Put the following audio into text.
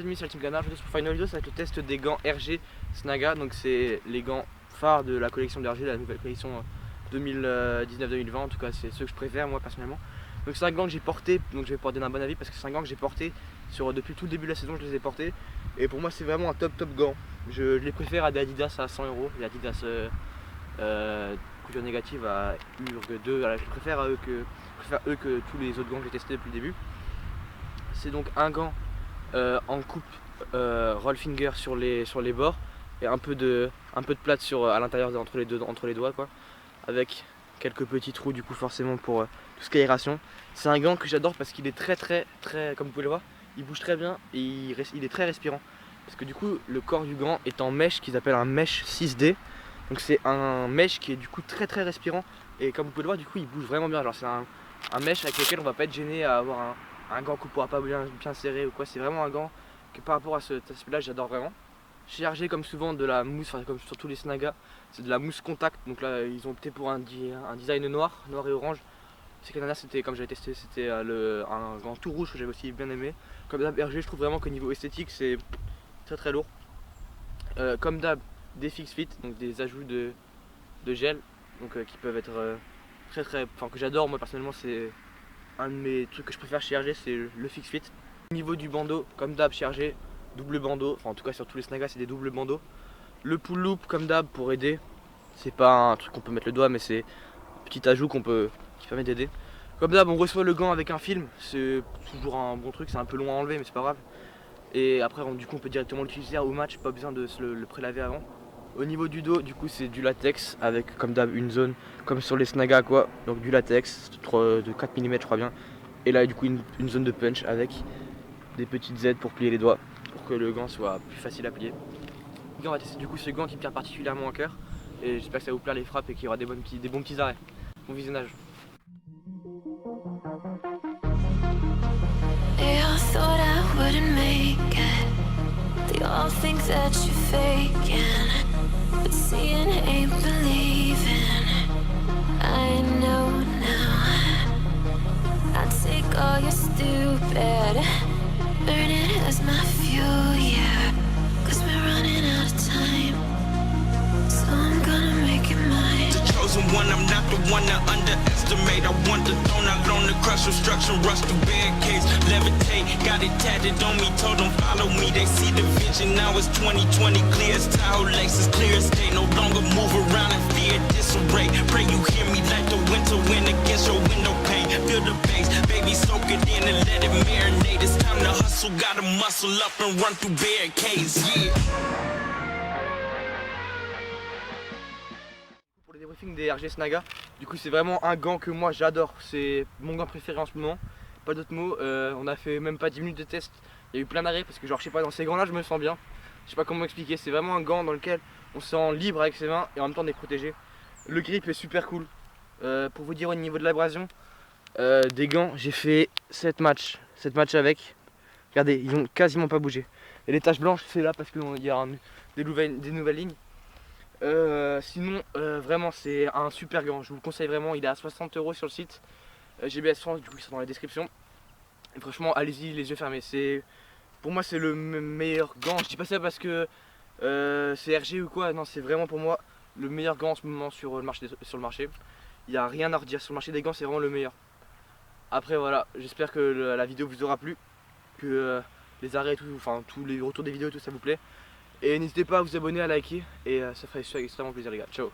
cette mise sur le Team Canard. Aujourd'hui pour faire une vidéo, ça va être le test des gants RG Snaga. Donc c'est les gants phares de la collection de RG, la nouvelle collection 2019-2020. En tout cas c'est ceux que je préfère moi personnellement. Donc c'est un gant que j'ai porté, donc je vais pouvoir donner un bon avis parce que c'est un gant que j'ai porté depuis tout le début de la saison, je les ai portés. Et pour moi c'est vraiment un top gant. Je les préfère à des Adidas à 100 €, les Adidas couture négative à URG 2. Alors, je préfère eux que tous les autres gants que j'ai testés depuis le début. C'est donc un gant en coupe roll finger sur les bords et un peu de plate à l'intérieur entre les doigts quoi, avec quelques petits trous du coup forcément pour tout ce qui est aération. C'est un gant que j'adore parce qu'il est très comme vous pouvez le voir, il bouge très bien et il est très respirant parce que du coup le corps du gant est en mèche qu'ils appellent un mesh 6D. Donc c'est un mesh qui est du coup très respirant et comme vous pouvez le voir du coup il bouge vraiment bien. Genre c'est un mesh avec lequel on va pas être gêné à avoir un gant qu'on pourra pas bien serrer ou quoi. C'est vraiment un gant que par rapport à cet aspect là j'adore vraiment. Chez RG comme souvent de la mousse, enfin, comme sur tous les Snaga, c'est de la mousse contact. Donc là ils ont opté pour un design noir et orange. Ces Canada c'était, comme j'avais testé, c'était un gant tout rouge que j'avais aussi bien aimé. Comme d'hab RG je trouve vraiment qu'au niveau esthétique c'est très lourd. Comme d'hab des fix fit, donc des ajouts de gel, donc qui peuvent être enfin que j'adore moi personnellement. C'est un de mes trucs que je préfère chez RG, c'est le fix fit. Au niveau du bandeau, comme d'hab chez RG, double bandeau, enfin en tout cas sur tous les Snaga c'est des doubles bandeaux. Le pull loop comme d'hab pour aider, c'est pas un truc qu'on peut mettre le doigt mais c'est un petit ajout qui permet d'aider. Comme d'hab on reçoit le gant avec un film, c'est toujours un bon truc, c'est un peu long à enlever mais c'est pas grave. Et après du coup on peut directement l'utiliser au match, pas besoin de se le prélaver avant. Au niveau du dos, du coup c'est du latex avec comme d'hab une zone comme sur les Snaga quoi, donc du latex de 4 mm je crois bien. Et là du coup une zone de punch avec des petites aides pour plier les doigts, pour que le gant soit plus facile à plier. On va tester du coup ce gant qui me tient particulièrement à cœur. Et j'espère que ça va vous plaire les frappes et qu'il y aura des bons petits arrêts. Bon visionnage. They all think that you're faking, but seeing ain't believing. I know now. I take all your stupid, burn it as my fuel, yeah. 'Cause we're running out of time, so I'm gonna make it mine. The chosen one, I'm not the one to underestimate. I want the throne, I learned to crush obstruction, rush through barricades, levitate. Got it tatted on me, told them follow me. They see the vision, now it's 2020, clear as Tahoe Lakes, clear as day. No longer move around in fear, disarray. Pray you hear me like the winter wind against your window pane. Feel the bass, baby, soak it in and let it marinate. It's time to hustle, gotta muscle up and run through barricades, yeah. Pour le débriefing des RG Snaga, du coup c'est vraiment un gant que moi j'adore, c'est mon gant préféré en ce moment, pas d'autres mots. On a fait même pas 10 minutes de test, il y a eu plein d'arrêts parce que genre je sais pas, dans ces gants là je me sens bien, je sais pas comment expliquer, c'est vraiment un gant dans lequel on se sent libre avec ses mains et en même temps on est protégé. Le grip est super cool. Pour vous dire au niveau de l'abrasion des gants, j'ai fait 7 matchs avec, regardez ils ont quasiment pas bougé. Et les taches blanches c'est là parce qu'il y a des nouvelles lignes. Sinon vraiment c'est un super gant, je vous le conseille vraiment, il est à 60 € sur le site GBS France, du coup c'est dans la description. Et franchement allez-y les yeux fermés, pour moi c'est le meilleur gant. Je dis pas ça parce que c'est RG ou quoi, non c'est vraiment pour moi le meilleur gant en ce moment sur le marché. Il n'y a rien à redire sur le marché des gants, c'est vraiment le meilleur. Après voilà, j'espère que la vidéo vous aura plu, que les arrêts, tous les retours des vidéos, tout ça vous plaît. Et n'hésitez pas à vous abonner, à liker, et ça ferait extrêmement plaisir les gars. Ciao.